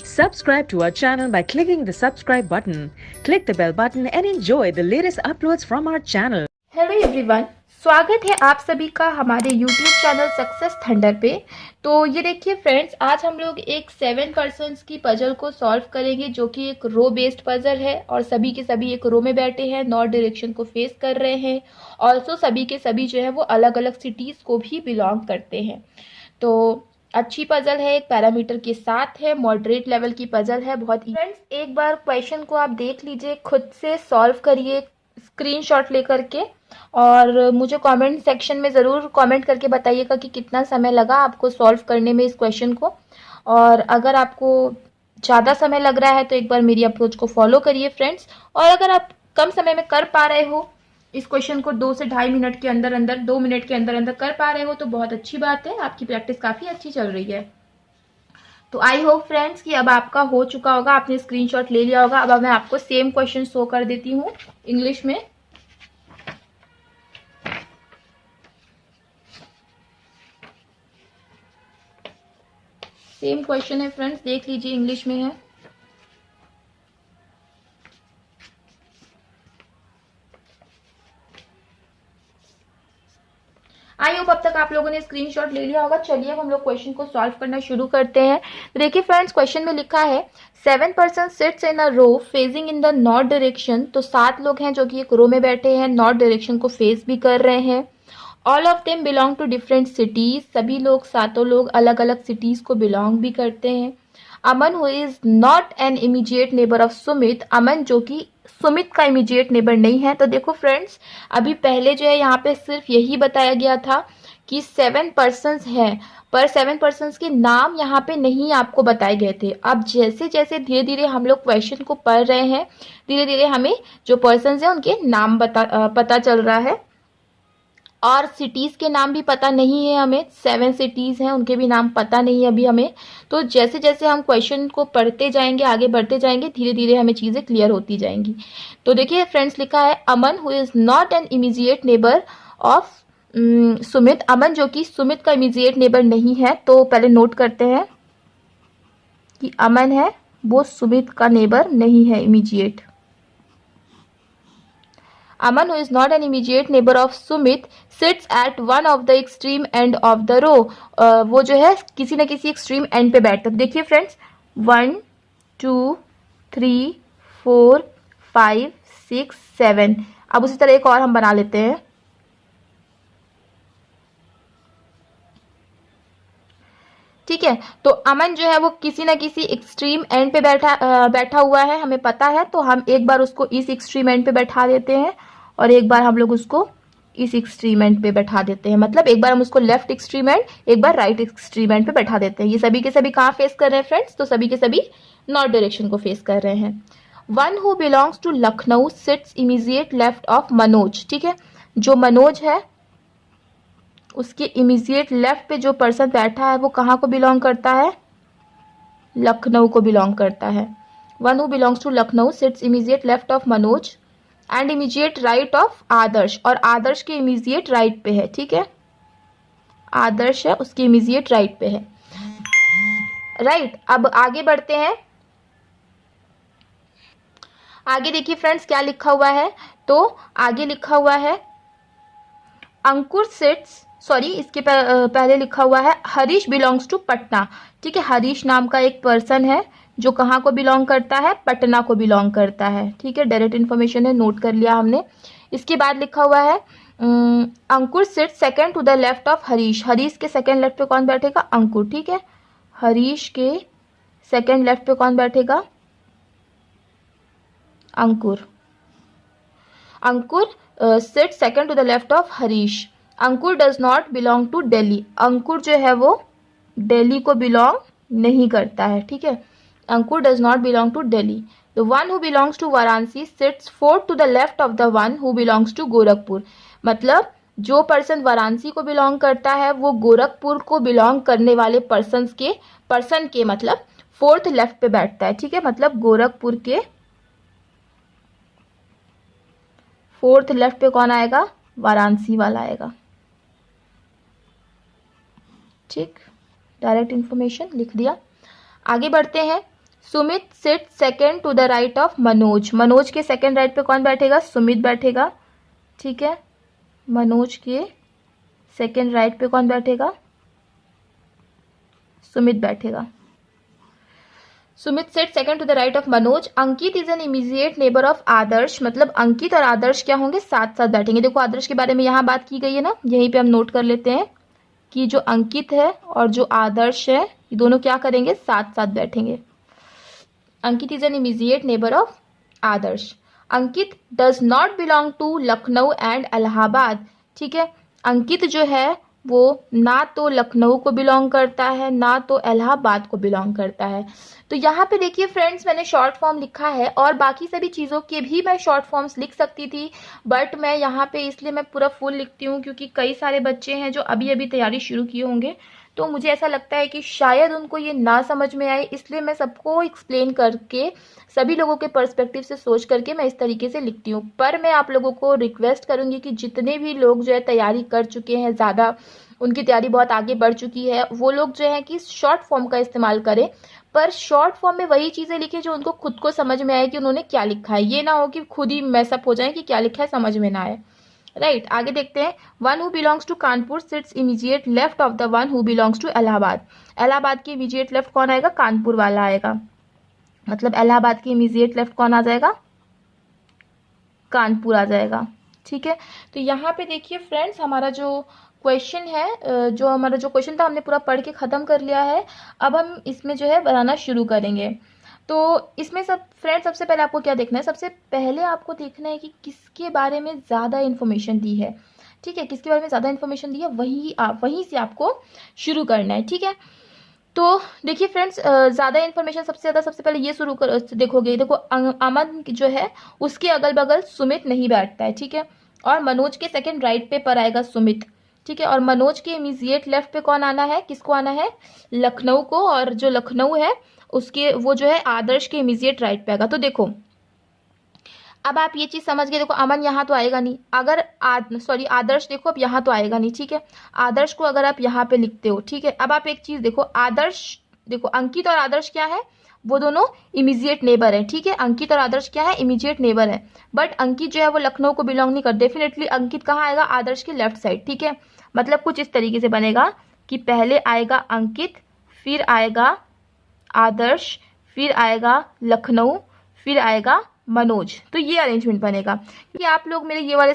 Subscribe to our channel by clicking the subscribe button. Click the bell button and enjoy the latest uploads from our channel. Hello everyone, स्वागत है आप सभी का हमारे YouTube channel success thunder पे। तो ये देखिए फ्रेंड्स, आज हम लोग एक 7 पर्सन्स की पजल को सॉल्व करेंगे, जो कि एक रो बेस्ड पजल है और सभी के सभी एक रो में बैठे हैं, नॉर्थ डायरेक्शन को फेस कर रहे हैं। ऑल्सो सभी के सभी जो है वो अलग अलग सिटीज़ को भी बिलोंग करते हैं। तो अच्छी पजल है, एक पैरामीटर के साथ है, मॉडरेट लेवल की पजल है बहुत। फ्रेंड्स एक बार क्वेश्चन को आप देख लीजिए, खुद से सॉल्व करिए स्क्रीनशॉट लेकर के, और मुझे कमेंट सेक्शन में ज़रूर कमेंट करके बताइएगा कि कितना समय लगा आपको सॉल्व करने में इस क्वेश्चन को। और अगर आपको ज़्यादा समय लग रहा है तो एक बार मेरी अप्रोच को फॉलो करिए फ्रेंड्स। और अगर आप कम समय में कर पा रहे हो इस क्वेश्चन को 2 से ढाई मिनट के अंदर अंदर, 2 मिनट के अंदर अंदर कर पा रहे हो तो बहुत अच्छी बात है, आपकी प्रैक्टिस काफ़ी अच्छी चल रही है। तो आई होप फ्रेंड्स कि अब आपका हो चुका होगा, आपने स्क्रीनशॉट ले लिया होगा। अब मैं आपको सेम क्वेश्चन शो कर देती हूँ इंग्लिश में। सेम क्वेश्चन है फ्रेंड्स, देख लीजिए, इंग्लिश में है। आई होप अब तक आप लोगों ने स्क्रीनशॉट ले लिया होगा। चलिए अब हम लोग क्वेश्चन को सॉल्व करना शुरू करते हैं। तो देखिए फ्रेंड्स, क्वेश्चन में लिखा है 7 person sits in a row facing in the north direction. तो 7 लोग हैं जो कि एक रो में बैठे हैं, नॉर्थ डायरेक्शन को फेस भी कर रहे हैं। All of them belong to different cities. सभी लोग, सातों लोग अलग अलग सिटीज को बिलोंग भी करते हैं। Aman who is not an immediate neighbour of Sumit. Aman जो कि सुमित का इमीडिएट नेबर नहीं है। तो देखो फ्रेंड्स, अभी पहले जो है यहाँ पे सिर्फ यही बताया गया था कि 7 पर्सन्स हैं, पर 7 पर्सन्स के नाम यहाँ पे नहीं आपको बताए गए थे। अब जैसे जैसे धीरे धीरे हम लोग क्वेश्चन को पढ़ रहे हैं, धीरे धीरे हमें जो पर्सन्स हैं उनके नाम पता चल रहा है। और सिटीज़ के नाम भी पता नहीं है हमें, 7 सिटीज़ हैं उनके भी नाम पता नहीं है अभी हमें। तो जैसे जैसे हम क्वेश्चन को पढ़ते जाएंगे, आगे बढ़ते जाएंगे, धीरे धीरे हमें चीज़ें क्लियर होती जाएंगी। तो देखिए फ्रेंड्स, लिखा है Aman who is not an immediate neighbour of Sumit. Aman जो कि सुमित का इमीडिएट नेबर नहीं है। तो पहले नोट करते हैं कि अमन है वो सुमित का नेबर नहीं है immediate. Aman, who is not an immediate neighbor of Sumit, sits at one of the extreme end of the row. वो जो है किसी न किसी एक्सट्रीम एंड पे बैठता है। देखिए फ्रेंड्स, 1 2 3 4 5 6 7। अब उसी तरह एक और हम बना लेते हैं। ठीक है, तो अमन जो है वो किसी न किसी एक्सट्रीम एंड पे बैठा हुआ है, हमें पता है। तो हम एक बार उसको इस एक्सट्रीम एंड पे बैठा देते हैं और एक बार हम लोग उसको इस एक्सट्रीम एंड पे बैठा देते हैं। मतलब एक बार हम उसको लेफ्ट एक्सट्रीम एंड, एक बार राइट एक्सट्रीम एंड पे बैठा देते हैं। ये सभी के सभी कहाँ फेस कर रहे हैं फ्रेंड्स? तो सभी के सभी नॉर्थ डायरेक्शन को फेस कर रहे हैं। One who belongs to Lucknow sits immediate left of Manoj. ठीक है, जो मनोज है उसके इमीडिएट लेफ्ट पे जो पर्सन बैठा है वो कहाँ को बिलोंग करता है? लखनऊ को बिलोंग करता है। One who belongs to Lucknow sits immediate left of Manoj and immediate right of Adarsh. और आदर्श के इमीडिएट राइट पे है। ठीक है, आदर्श है उसके इमीडिएट राइट पे है। राइट, अब आगे बढ़ते हैं। आगे देखिए फ्रेंड्स क्या लिखा हुआ है। तो आगे लिखा हुआ है अंकुर सिट्स, सॉरी इसके पहले लिखा हुआ है हरीश बिलोंग्स टू पटना। ठीक है, हरीश नाम का एक पर्सन है जो कहाँ को बिलोंग करता है? पटना को बिलोंग करता है। ठीक है, डायरेक्ट इन्फॉर्मेशन है, नोट कर लिया हमने। इसके बाद लिखा हुआ है Ankur sit second to the left of Harish. Harish के सेकंड लेफ्ट पे कौन बैठेगा? अंकुर। ठीक है, हरीश के सेकंड लेफ्ट पे कौन बैठेगा? Ankur. Ankur sit second to the left of Harish. Ankur does not belong to Delhi. Ankur जो है वो दिल्ली को बिलोंग नहीं करता है। ठीक है, Ankur does not belong to Delhi. The one who belongs to Varanasi sits fourth to the left of the one who belongs to Gorakhpur. मतलब जो पर्सन वाराणसी को बिलोंग करता है वो गोरखपुर को बिलोंग करने वाले पर्सन के मतलब फोर्थ लेफ्ट पे बैठता है। ठीक है, मतलब गोरखपुर के फोर्थ लेफ्ट पे कौन आएगा? वाराणसी वाला आएगा। ठीक, डायरेक्ट इंफॉर्मेशन लिख दिया। आगे बढ़ते हैं। Sumit sit second to the right of Manoj. Manoj के सेकेंड राइट पे कौन बैठेगा? सुमित बैठेगा। ठीक है, मनोज के सेकेंड राइट पे कौन बैठेगा? सुमित बैठेगा। Sumit set second to the right of Manoj. Ankit is an immediate neighbour of Adarsh. मतलब अंकित और आदर्श क्या होंगे? साथ साथ बैठेंगे। देखो आदर्श के बारे में यहाँ बात की गई है ना, यहीं पे हम नोट कर लेते हैं कि जो अंकित है और जो आदर्श है ये दोनों क्या करेंगे? साथ साथ बैठेंगे। Ankit is an immediate neighbour of Adarsh. Ankit does not belong to Lucknow and Allahabad. ठीक है, अंकित जो है वो ना तो लखनऊ को बिलोंग करता है ना तो इलाहाबाद को बिलोंग करता है। तो यहाँ पे देखिए फ्रेंड्स, मैंने शॉर्ट फॉर्म लिखा है और बाकी सभी चीज़ों के भी मैं शॉर्ट फॉर्म्स लिख सकती थी, बट मैं यहाँ पे इसलिए मैं पूरा फुल लिखती हूँ क्योंकि कई सारे बच्चे हैं जो अभी अभी तैयारी शुरू किए होंगे, तो मुझे ऐसा लगता है कि शायद उनको ये ना समझ में आए, इसलिए मैं सबको एक्सप्लेन करके सभी लोगों के पर्सपेक्टिव से सोच करके मैं इस तरीके से लिखती हूँ। पर मैं आप लोगों को रिक्वेस्ट करूँगी कि जितने भी लोग जो है तैयारी कर चुके हैं, ज़्यादा उनकी तैयारी बहुत आगे बढ़ चुकी है, वो लोग जो है कि शॉर्ट फॉर्म का इस्तेमाल करें, पर शॉर्ट फॉर्म में वही चीज़ें लिखें जो उनको खुद को समझ में आए कि उन्होंने क्या लिखा है। ये ना हो कि खुद ही मैसअप हो जाए कि क्या लिखा है समझ में ना आए। राइट, आगे देखते हैं। One who belongs to Kanpur sits immediate left of the one who belongs to Allahabad. Allahabad के इमीडिएट लेफ्ट कौन आएगा? कानपुर वाला आएगा। मतलब इलाहाबाद के इमीडिएट लेफ्ट कौन आ जाएगा? कानपुर आ जाएगा। ठीक है, तो यहाँ पे देखिए फ्रेंड्स, हमारा जो क्वेश्चन है, जो हमारा जो क्वेश्चन था हमने पूरा पढ़ के ख़त्म कर लिया है। अब हम इसमें जो है बनाना शुरू करेंगे। तो इसमें सब फ्रेंड्स, सबसे पहले आपको क्या देखना है? सबसे पहले आपको देखना है कि किसके बारे में ज़्यादा इन्फॉर्मेशन दी है। ठीक है, किसके बारे में ज़्यादा इन्फॉर्मेशन दी है वहीं से आपको शुरू करना है। ठीक है, तो देखिए फ्रेंड्स, ज़्यादा इन्फॉर्मेशन सबसे पहले ये शुरू कर देखोगे। देखो अमन जो है उसके अगल बगल सुमित नहीं बैठता है। ठीक है, और मनोज के सेकंड राइट पे पर आएगा सुमित। ठीक है, और मनोज के इमीडिएट लेफ्ट पे कौन आना है? किसको आना है? लखनऊ को। और जो लखनऊ है उसके वो जो है आदर्श के इमीडिएट राइट पे आएगा। तो देखो अब आप ये चीज़ समझ गए। देखो अमन यहाँ तो आएगा नहीं, अगर आदर्श देखो अब यहाँ तो आएगा नहीं। ठीक है, आदर्श को अगर आप यहाँ पे लिखते हो, ठीक है, अब आप एक चीज़ देखो, आदर्श देखो अंकित और आदर्श क्या है? वो दोनों इमीडिएट नेबर है। ठीक है, अंकित और आदर्श क्या है? इमीडिएट नेबर है। बट अंकित जो है वो लखनऊ को बिलोंग नहीं कर, डेफिनेटली अंकित कहाँ आएगा? आदर्श के लेफ्ट साइड। ठीक है, मतलब कुछ इस तरीके से बनेगा कि पहले आएगा अंकित, फिर आएगा आदर्श, फिर आएगा लखनऊ, फिर आएगा मनोज। तो ये अरेंजमेंट बनेगा कि आप लोग मेरे ये वाले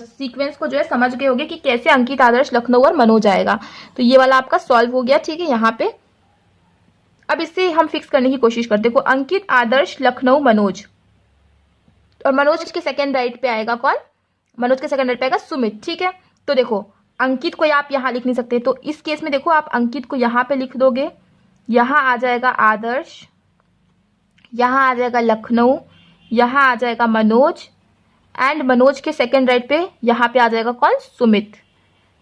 सीक्वेंस को जो है समझ गए होंगे कि कैसे अंकित, आदर्श, लखनऊ और मनोज आएगा। तो ये वाला आपका सॉल्व हो गया। ठीक है, यहाँ पे अब इससे हम फिक्स करने की कोशिश करते। देखो अंकित, आदर्श, लखनऊ, मनोज, और मनोज के सेकेंड राइट पे आएगा कौन? मनोज के सेकेंड राइट पे आएगा सुमित। ठीक है, तो देखो अंकित को आप यहाँ लिख नहीं सकते, तो इस केस में देखो आप अंकित को यहाँ पे लिख दोगे, यहाँ आ जाएगा आदर्श, यहाँ आ जाएगा लखनऊ, यहाँ आ जाएगा मनोज, एंड मनोज के सेकेंड राइट पे यहाँ पे आ जाएगा कौन? सुमित।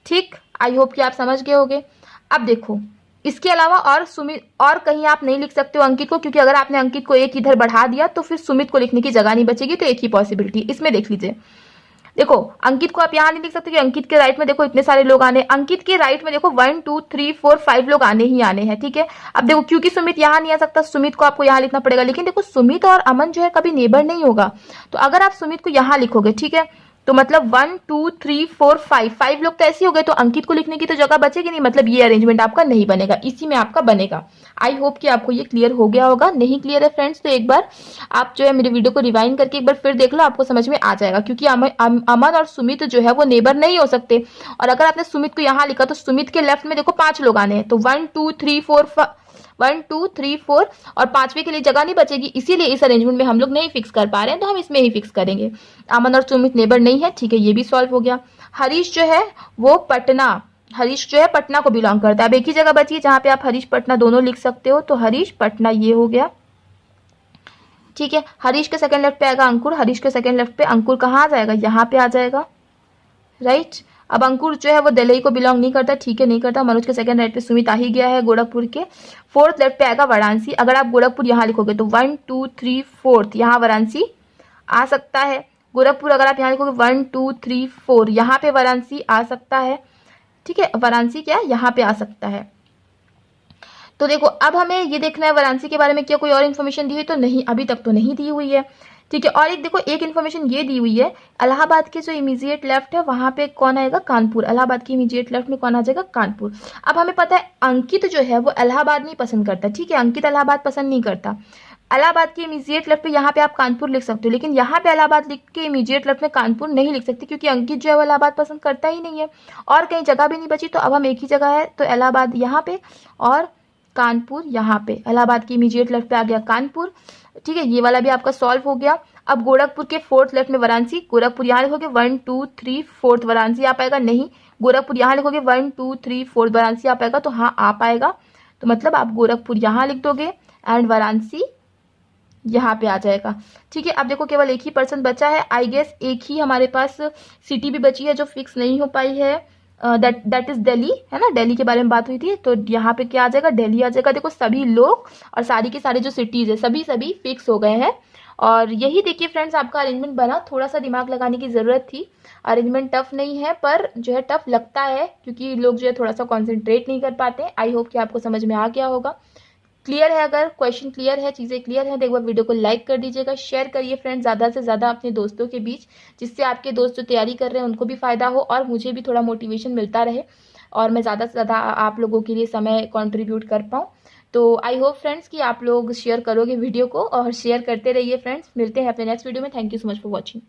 ठीक, आई होप कि आप समझ गए होंगे। अब देखो इसके अलावा और सुमित और कहीं आप नहीं लिख सकते हो अंकित को, क्योंकि अगर आपने अंकित को एक इधर बढ़ा दिया तो फिर सुमित को लिखने की जगह नहीं बचेगी। तो एक ही पॉसिबिलिटी इसमें देख लीजिए। देखो अंकित को आप यहाँ नहीं लिख सकते कि अंकित के राइट में देखो इतने सारे लोग आने, अंकित के राइट में देखो 1 2 3 4 5 लोग आने ही आने हैं। ठीक है, अब देखो क्योंकि सुमित यहाँ नहीं आ सकता, सुमित को आपको यहाँ लिखना पड़ेगा। लेकिन देखो सुमित और अमन जो है कभी नेबर नहीं होगा, तो अगर आप सुमित को यहाँ लिखोगे, ठीक है, तो मतलब 1 2 3 4 5 लोग तो ऐसे हो गए, तो अंकित को लिखने की तो जगह बचेगी नहीं, मतलब ये अरेंजमेंट आपका नहीं बनेगा, इसी में आपका बनेगा। आई होप कि आपको ये क्लियर हो गया होगा। नहीं क्लियर है फ्रेंड्स तो एक बार आप जो है मेरे वीडियो को रिवाइंड करके एक बार फिर देख लो, आपको समझ में आ जाएगा। क्योंकि अमन और सुमित जो है वो नेबर नहीं हो सकते, और अगर आपने सुमित को यहाँ लिखा तो सुमित के लेफ्ट में देखो 5 लोग आने हैं, तो 1 2 3 4 और 5वें के लिए जगह नहीं बचेगी, इसीलिए इस अरेंजमेंट में हम लोग नहीं फिक्स कर पा रहे हैं, तो हम इसमें ही फिक्स करेंगे। अमन और सुमित नेबर नहीं है, ठीक है, ये भी सॉल्व हो गया। हरीश जो है वो हरीश जो है पटना को बिलोंग करता है। अब एक ही जगह बची है जहां पे आप हरीश पटना दोनों लिख सकते हो, तो हरीश पटना ये हो गया। ठीक है, हरीश के सेकंड लेफ्ट पे आएगा अंकुर, हरीश के सेकंड लेफ्ट पे अंकुर कहाँ आ जाएगा? यहाँ पे आ जाएगा। राइट, अब अंकुर जो है वो दिल्ली को बिलोंग नहीं करता, ठीक है, नहीं करता। मनोज के सेकंड राइट पे सुमित आ ही गया है गोरखपुर के। फोर्थ लेफ्ट पे आएगा वाराणसी, अगर आप गोरखपुर यहाँ लिखोगे तो 1 2 3 4 यहाँ वाराणसी आ सकता है। गोरखपुर अगर आप यहाँ लिखोगे 1 2 3 4, यहाँ पे वाराणसी आ सकता है। ठीक है, वाराणसी क्या है, यहाँ पे आ सकता है। तो देखो अब हमें ये देखना है वाराणसी के बारे में क्या कोई और इन्फॉर्मेशन दी हुई, तो नहीं, अभी तक तो नहीं दी हुई है। ठीक है, और एक देखो एक इन्फॉर्मेशन ये दी हुई है, इलाहाबाद के जो इमीडिएट लेफ्ट है वहां पे कौन आएगा, कानपुर। इलाहाबाद के इमीडिएट लेफ्ट में कौन आ जाएगा, कानपुर। अब हमें पता है अंकित जो है वो इलाहाबाद नहीं पसंद करता। ठीक है, अंकित इलाहाबाद पसंद नहीं करता। इलाहाबाद के इमीडिएट लेफ्ट पे यहाँ पे आप कानपुर लिख सकते हो, लेकिन यहाँ पे इलाहाबाद लिख के इमीडिएट लेफ्ट में कानपुर नहीं लिख सकते, क्योंकि अंकित जो है वो इलाहाबाद पसंद करता ही नहीं है और कहीं जगह भी नहीं बची। तो अब हम एक ही जगह है, तो इलाहाबाद यहाँ पे और कानपुर यहाँ पे। इलाहाबाद की इमीडिएट लेफ्ट पे आ गया कानपुर। ठीक है, ये वाला भी आपका सॉल्व हो गया। अब गोरखपुर के फोर्थ लेफ्ट में वाराणसी, गोरखपुर यहाँ लिखोगे 1 2 3 4 वाराणसी आ पाएगा, नहीं। गोरखपुर यहाँ लिखोगे 1 2 3 4 वाराणसी आ पाएगा, तो हाँ आ पाएगा। तो मतलब आप गोरखपुर यहाँ लिख दोगे एंड वाराणसी यहाँ पे आ जाएगा। ठीक है, अब देखो केवल एक ही पर्सन बचा है, आई गेस एक ही हमारे पास सिटी भी बची है जो फिक्स नहीं हो पाई है, दैट इज दिल्ली, है ना। दिल्ली के बारे में बात हुई थी, तो यहाँ पे क्या आ जाएगा, दिल्ली आ जाएगा। देखो सभी लोग और सारी के सारे जो सिटीज है सभी फिक्स हो गए हैं। और यही देखिए फ्रेंड्स आपका अरेंजमेंट बना। थोड़ा सा दिमाग लगाने की जरूरत थी, अरेंजमेंट टफ नहीं है, पर जो है टफ लगता है क्योंकि लोग जो है थोड़ा सा कॉन्सेंट्रेट नहीं कर पाते। आई होप कि आपको समझ में आ गया होगा। क्लियर है, अगर क्वेश्चन क्लियर है, चीज़ें क्लियर है, तो एक बार वीडियो को लाइक कर दीजिएगा, शेयर करिए फ्रेंड्स ज़्यादा से ज़्यादा अपने दोस्तों के बीच, जिससे आपके दोस्त जो तैयारी कर रहे हैं उनको भी फ़ायदा हो और मुझे भी थोड़ा मोटिवेशन मिलता रहे और मैं ज़्यादा से ज़्यादा आप लोगों के लिए समय कंट्रीब्यूट कर पाऊँ। तो आई होप फ्रेंड्स कि आप लोग शेयर करोगे वीडियो को और शेयर करते रहिए फ्रेंड्स। मिलते हैं अपने नेक्स्ट वीडियो में। Thank you so much for watching.